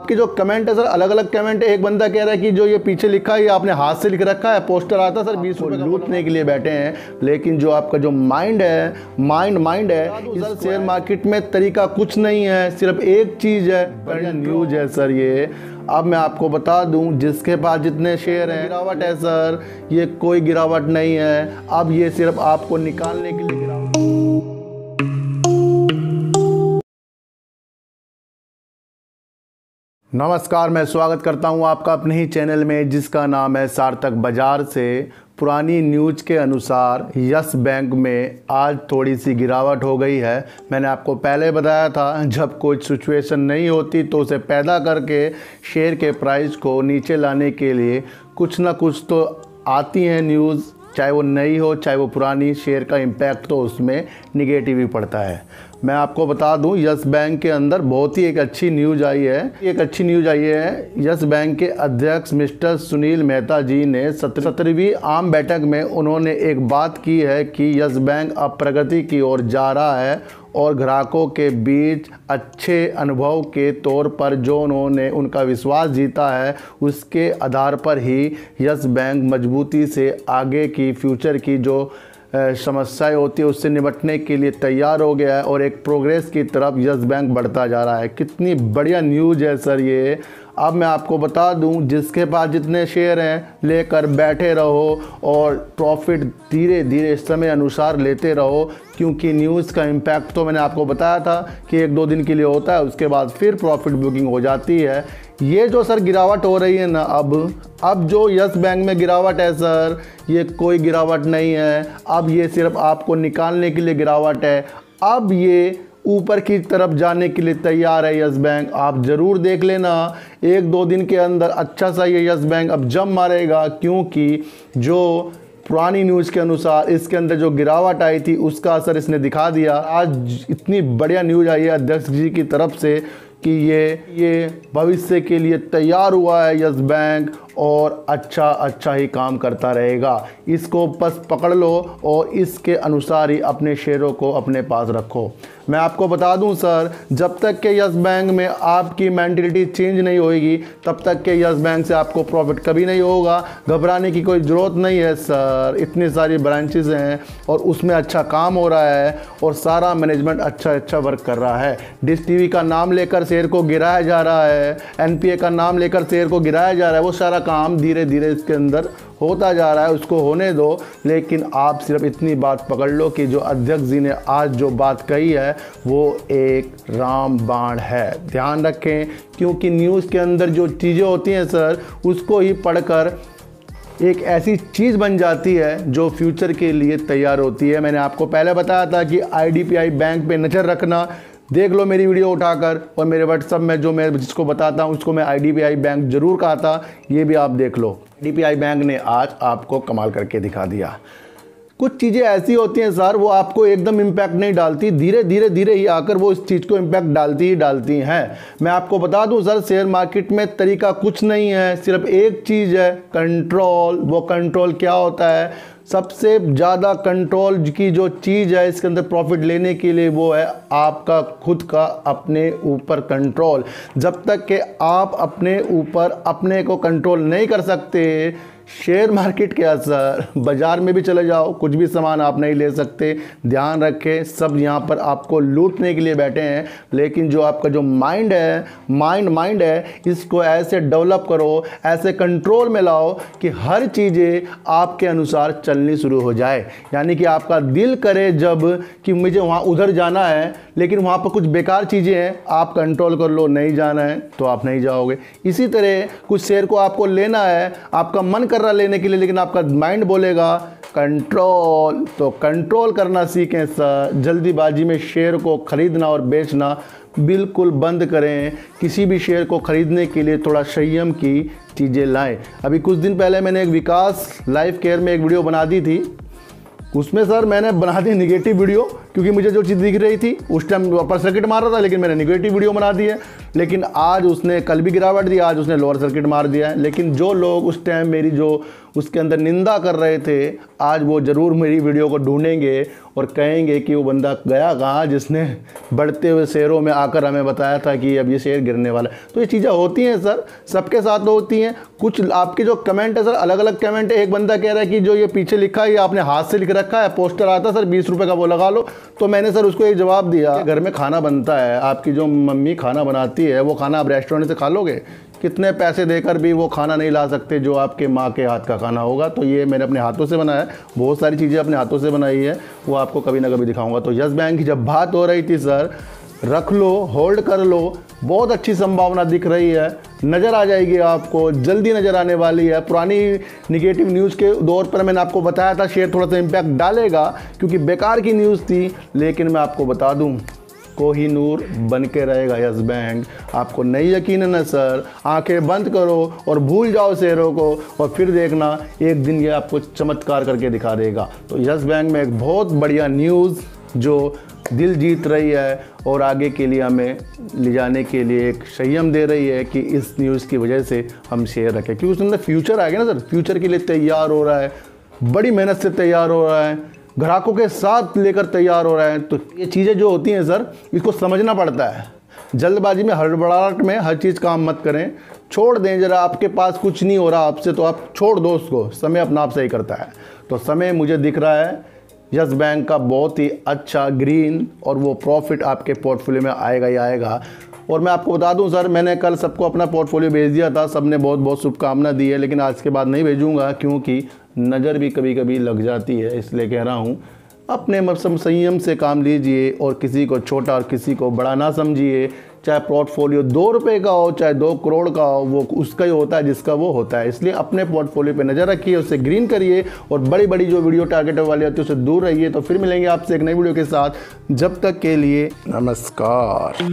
आपके जो कमेंट है सर, अलग अलग कमेंट है। एक बंदा कह रहा है कि जो ये पीछे लिखा है ये आपने हाथ से लिख रखा है, पोस्टर आता सर 20 रुपए लूटने के लिए बैठे हैं। लेकिन जो आपका जो माइंड है, माइंड है, इस शेयर मार्केट में तरीका कुछ नहीं है, सिर्फ एक चीज़ है, बढ़िया न्यूज है सर ये। अब मैं आपको बता दूं, जिसके पास जितने शेयर हैं, गिरावट है सर, ये कोई गिरावट नहीं है। अब ये सिर्फ आपको निकालने के लिए गिरावट। नमस्कार, मैं स्वागत करता हूं आपका अपने ही चैनल में जिसका नाम है सार्थक बाजार से। पुरानी न्यूज के अनुसार यस बैंक में आज थोड़ी सी गिरावट हो गई है। मैंने आपको पहले बताया था, जब कोई सिचुएशन नहीं होती तो उसे पैदा करके शेयर के प्राइस को नीचे लाने के लिए कुछ ना कुछ तो आती हैं न्यूज़, चाहे वो नई हो चाहे वो पुरानी। शेयर का इम्पैक्ट तो उसमें निगेटिव ही पड़ता है। मैं आपको बता दूं, यस बैंक के अंदर बहुत ही एक अच्छी न्यूज़ आई है। यस बैंक के अध्यक्ष मिस्टर सुनील मेहता जी ने 17वीं आम बैठक में उन्होंने एक बात की है कि यस बैंक अब प्रगति की ओर जा रहा है और ग्राहकों के बीच अच्छे अनुभव के तौर पर जो उन्होंने उनका विश्वास जीता है, उसके आधार पर ही यस बैंक मजबूती से आगे की फ्यूचर की जो समस्याएं होती है उससे निपटने के लिए तैयार हो गया है और एक प्रोग्रेस की तरफ यस बैंक बढ़ता जा रहा है। कितनी बढ़िया न्यूज़ है सर ये। अब मैं आपको बता दूं, जिसके पास जितने शेयर हैं लेकर बैठे रहो और प्रॉफिट धीरे धीरे समय अनुसार लेते रहो, क्योंकि न्यूज़ का इम्पैक्ट तो मैंने आपको बताया था कि 1-2 दिन के लिए होता है, उसके बाद फिर प्रॉफिट बुकिंग हो जाती है। ये जो सर गिरावट हो रही है ना, अब जो यस बैंक में गिरावट है सर, ये कोई गिरावट नहीं है। अब ये सिर्फ आपको निकालने के लिए गिरावट है। अब ये ऊपर की तरफ जाने के लिए तैयार है यस बैंक। आप ज़रूर देख लेना, 1-2 दिन के अंदर अच्छा सा ये यस बैंक अब जंप मारेगा, क्योंकि जो पुरानी न्यूज़ के अनुसार इसके अंदर जो गिरावट आई थी उसका असर इसने दिखा दिया। आज इतनी बढ़िया न्यूज़ आई है अध्यक्ष जी की तरफ से कि ये भविष्य के लिए तैयार हुआ है यस बैंक और अच्छा ही काम करता रहेगा। इसको बस पकड़ लो और इसके अनुसार ही अपने शेयरों को अपने पास रखो। मैं आपको बता दूं सर, जब तक के यस बैंक में आपकी मेंटालिटी चेंज नहीं होगी तब तक के यस बैंक से आपको प्रॉफिट कभी नहीं होगा। घबराने की कोई ज़रूरत नहीं है सर, इतनी सारी ब्रांचेस हैं और उसमें अच्छा काम हो रहा है और सारा मैनेजमेंट अच्छा वर्क कर रहा है। डिश टीवी का नाम लेकर शेयर को गिराया जा रहा है, एनपीए का नाम लेकर शेयर को गिराया जा रहा है, वो सारा काम धीरे धीरे इसके अंदर होता जा रहा है, उसको होने दो। लेकिन आप सिर्फ इतनी बात पकड़ लो कि जो अध्यक्ष जी ने आज जो बात कही है वो एक रामबाण है। ध्यान रखें, क्योंकि न्यूज़ के अंदर जो चीज़ें होती हैं सर, उसको ही पढ़कर एक ऐसी चीज़ बन जाती है जो फ्यूचर के लिए तैयार होती है। मैंने आपको पहले बताया था कि आईडीपीआई बैंक पे नज़र रखना। देख लो मेरी वीडियो उठाकर, और मेरे व्हाट्सअप में जो मैं जिसको बताता हूँ उसको मैं आईडीपीआई बैंक ज़रूर कहा था, ये भी आप देख लो। आईडीपीआई बैंक ने आज आपको कमाल करके दिखा दिया। कुछ चीज़ें ऐसी होती हैं सर, वो आपको एकदम इम्पैक्ट नहीं डालती, धीरे ही आकर वो इस चीज़ को इम्पैक्ट डालती हैं। मैं आपको बता दूं सर, शेयर मार्केट में तरीका कुछ नहीं है, सिर्फ एक चीज़ है, कंट्रोल। वो कंट्रोल क्या होता है? सबसे ज़्यादा कंट्रोल की जो चीज़ है इसके अंदर प्रॉफिट लेने के लिए, वो है आपका खुद का अपने ऊपर कंट्रोल। जब तक कि आप अपने ऊपर अपने को कंट्रोल नहीं कर सकते, शेयर मार्केट के असर, बाज़ार में भी चले जाओ कुछ भी सामान आप नहीं ले सकते। ध्यान रखें, सब यहाँ पर आपको लूटने के लिए बैठे हैं। लेकिन जो आपका जो माइंड है, इसको ऐसे डेवलप करो, ऐसे कंट्रोल में लाओ कि हर चीज़ें आपके अनुसार चलनी शुरू हो जाए। यानी कि आपका दिल करे जब कि मुझे वहाँ उधर जाना है, लेकिन वहाँ पर कुछ बेकार चीज़ें हैं, आप कंट्रोल कर लो, नहीं जाना है तो आप नहीं जाओगे। इसी तरह कुछ शेयर को आपको लेना है, आपका मन कर रहा लेने के लिए, लेकिन आपका माइंड बोलेगा कंट्रोल। तो कंट्रोल करना सीखें सर। जल्दीबाजी में शेयर को खरीदना और बेचना बिल्कुल बंद करें। किसी भी शेयर को खरीदने के लिए थोड़ा संयम की चीज़ें लाएं। अभी कुछ दिन पहले मैंने एक विकास लाइफ केयर में एक वीडियो बना दी थी, उसमें सर मैंने बना दी निगेटिव वीडियो क्योंकि मुझे जो चीज़ दिख रही थी उस टाइम अपर सर्किट मार रहा था, लेकिन मैंने निगेटिव वीडियो बना दी है। लेकिन आज उसने कल भी गिरावट दी, आज उसने लोअर सर्किट मार दिया है। लेकिन जो लोग उस टाइम मेरी जो उसके अंदर निंदा कर रहे थे, आज वो ज़रूर मेरी वीडियो को ढूंढेंगे और कहेंगे कि वो बंदा गया कहाँ जिसने बढ़ते हुए शेयरों में आकर हमें बताया था कि अब ये शेयर गिरने वाला है। तो ये चीज़ें होती हैं सर, सबके साथ होती हैं। कुछ आपके जो कमेंट है सर, अलग अलग कमेंट है। एक बंदा कह रहा है कि जो ये पीछे लिखा है ये आपने हाथ से लिख रखा है, पोस्टर आता सर 20 रुपये का वो लगा लो। तो मैंने सर उसको एक जवाब दिया, घर में खाना बनता है, आपकी जो मम्मी खाना बनाती है वो खाना आप रेस्टोरेंट से खा लोगे? कितने पैसे देकर भी वो खाना नहीं ला सकते जो आपके माँ के हाथ का खाना होगा। तो ये मैंने अपने हाथों से बनाया है, बहुत सारी चीज़ें अपने हाथों से बनाई है, वो आपको कभी ना कभी दिखाऊंगा। तो यस बैंक की जब बात हो रही थी सर, रख लो, होल्ड कर लो, बहुत अच्छी संभावना दिख रही है, नज़र आ जाएगी आपको, जल्दी नज़र आने वाली है। पुरानी निगेटिव न्यूज़ के दौर पर मैंने आपको बताया था शेयर थोड़ा सा इम्पैक्ट डालेगा क्योंकि बेकार की न्यूज़ थी, लेकिन मैं आपको बता दूं कोहिनूर बन के रहेगा यस बैंक। आपको नहीं यकीन है ना सर, आंखें बंद करो और भूल जाओ शेयरों को और फिर देखना एक दिन ये आपको चमत्कार करके दिखा देगा। तो यस बैंक में एक बहुत बढ़िया न्यूज़ जो दिल जीत रही है और आगे के लिए हमें ले जाने के लिए एक संयम दे रही है कि इस न्यूज़ की वजह से हम शेयर रखें, क्योंकि उसके अंदर फ्यूचर आ गया ना सर, फ्यूचर के लिए तैयार हो रहा है, बड़ी मेहनत से तैयार हो रहा है, ग्राहकों के साथ लेकर तैयार हो रहा है। तो ये चीज़ें जो होती हैं सर, इसको समझना पड़ता है। जल्दबाजी में, हड़बड़ाहट में हर चीज़ काम मत करें, छोड़ दें जरा। आपके पास कुछ नहीं हो रहा आपसे तो आप छोड़ दो उसको, समय अपना आप सही करता है। तो समय मुझे दिख रहा है यस बैंक का बहुत ही अच्छा ग्रीन, और वो प्रॉफिट आपके पोर्टफोलियो में आएगा ही आएगा। और मैं आपको बता दूं सर, मैंने कल सबको अपना पोर्टफोलियो भेज दिया था, सबने बहुत बहुत शुभकामना दी है, लेकिन आज के बाद नहीं भेजूंगा क्योंकि नज़र भी कभी कभी लग जाती है। इसलिए कह रहा हूं अपने संयम से काम लीजिए और किसी को छोटा और किसी को बड़ा ना समझिए। चाहे पोर्टफोलियो 2 रुपये का हो, चाहे 2 करोड़ का हो, वो उसका ही होता है जिसका वो होता है। इसलिए अपने पोर्टफोलियो पे नज़र रखिए, उसे ग्रीन करिए और बड़ी बड़ी जो वीडियो टारगेट वाली होती है उससे दूर रहिए। तो फिर मिलेंगे आपसे एक नई वीडियो के साथ, जब तक के लिए नमस्कार।